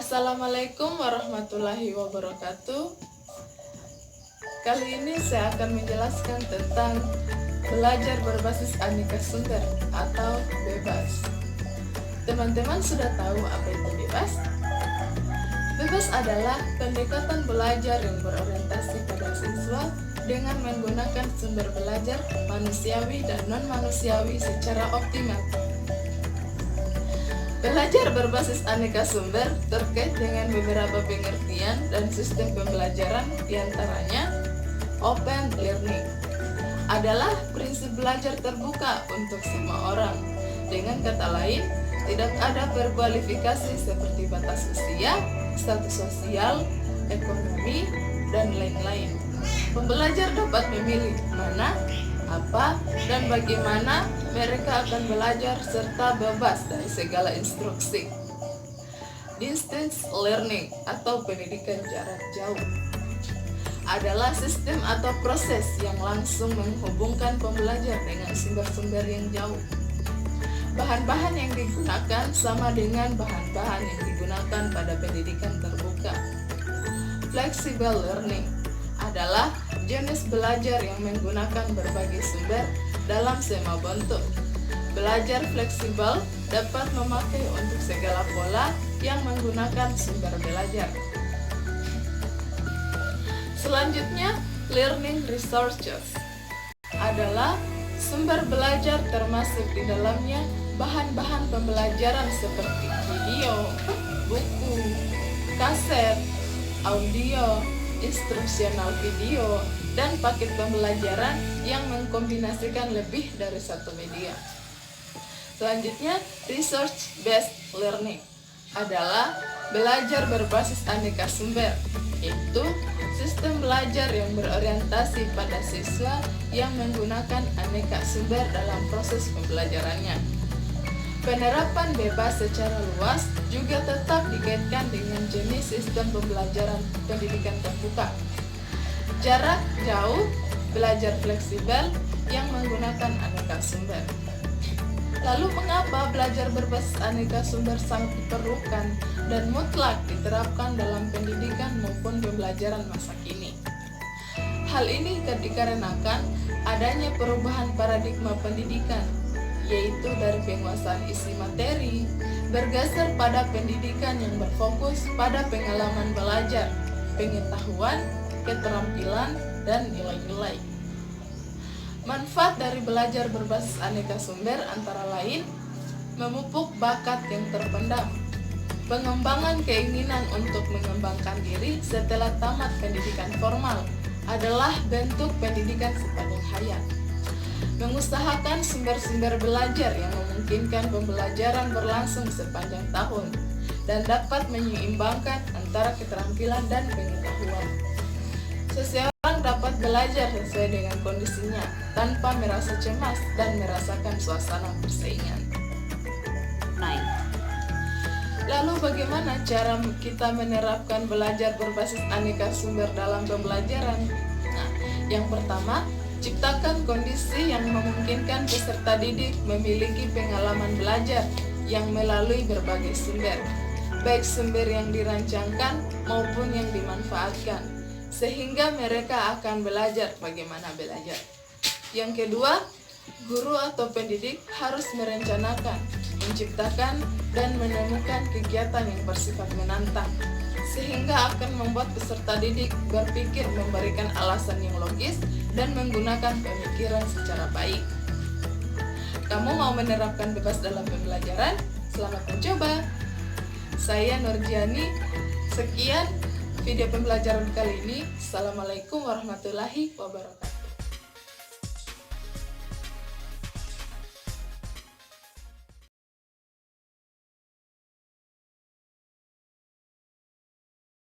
Assalamualaikum warahmatullahi wabarakatuh. Kali ini saya akan menjelaskan tentang belajar berbasis aneka sumber atau bebas. Teman-teman sudah tahu apa itu bebas? Bebas adalah pendekatan belajar yang berorientasi pada siswa dengan menggunakan sumber belajar manusiawi dan non-manusiawi secara optimal. Belajar berbasis aneka sumber terkait dengan beberapa pengertian dan sistem pembelajaran, diantaranya open learning adalah prinsip belajar terbuka untuk semua orang. Dengan kata lain, tidak ada berkualifikasi seperti batas usia, status sosial, ekonomi, dan lain-lain. Pembelajar dapat memilih mana, apa, dan bagaimana mereka akan belajar serta bebas dari segala instruksi. Distance learning atau pendidikan jarak jauh adalah sistem atau proses yang langsung menghubungkan pembelajar dengan sumber-sumber yang jauh. Bahan-bahan yang digunakan sama dengan bahan-bahan yang digunakan pada pendidikan terbuka. Flexible learning adalah jenis belajar yang menggunakan berbagai sumber dalam semua bentuk. Belajar fleksibel dapat memakai untuk segala pola yang menggunakan sumber belajar. Selanjutnya, learning resources adalah sumber belajar termasuk di dalamnya bahan-bahan pembelajaran seperti video, buku, kaset, audio, instruksional video, dan paket pembelajaran yang mengkombinasikan lebih dari satu media. Selanjutnya, research-based learning adalah belajar berbasis aneka sumber, yaitu sistem belajar yang berorientasi pada siswa yang menggunakan aneka sumber dalam proses pembelajarannya. Penerapan bebas secara luas juga tetap dikaitkan dengan jenis sistem pembelajaran pendidikan terbuka. Jarak jauh, belajar fleksibel yang menggunakan aneka sumber. Lalu mengapa belajar berbasis aneka sumber sangat diperlukan dan mutlak diterapkan dalam pendidikan maupun pembelajaran masa kini? Hal ini dikarenakan adanya perubahan paradigma pendidikan, yaitu dari penguasaan isi materi bergeser pada pendidikan yang berfokus pada pengalaman belajar, pengetahuan, keterampilan, dan nilai-nilai. Manfaat dari belajar berbasis aneka sumber antara lain memupuk bakat yang terpendam, pengembangan keinginan untuk mengembangkan diri setelah tamat pendidikan formal adalah bentuk pendidikan sepanjang hayat. Mengusahakan sumber-sumber belajar yang memungkinkan pembelajaran berlangsung sepanjang tahun dan dapat menyeimbangkan antara keterampilan dan pengetahuan. Seseorang dapat belajar sesuai dengan kondisinya tanpa merasa cemas dan merasakan suasana persaingan. Lalu bagaimana cara kita menerapkan belajar berbasis aneka sumber dalam pembelajaran? Nah, yang pertama, ciptakan kondisi yang memungkinkan peserta didik memiliki pengalaman belajar yang melalui berbagai sumber, baik sumber yang dirancangkan maupun yang dimanfaatkan, sehingga mereka akan belajar bagaimana belajar. Yang kedua, guru atau pendidik harus merencanakan, menciptakan, dan menemukan kegiatan yang bersifat menantang, sehingga akan membuat peserta didik berpikir memberikan alasan yang logis dan menggunakan pemikiran secara baik. Kamu mau menerapkan bebas dalam pembelajaran? Selamat mencoba. Saya Nurjiani. Sekian video pembelajaran kali ini. Assalamualaikum warahmatullahi wabarakatuh.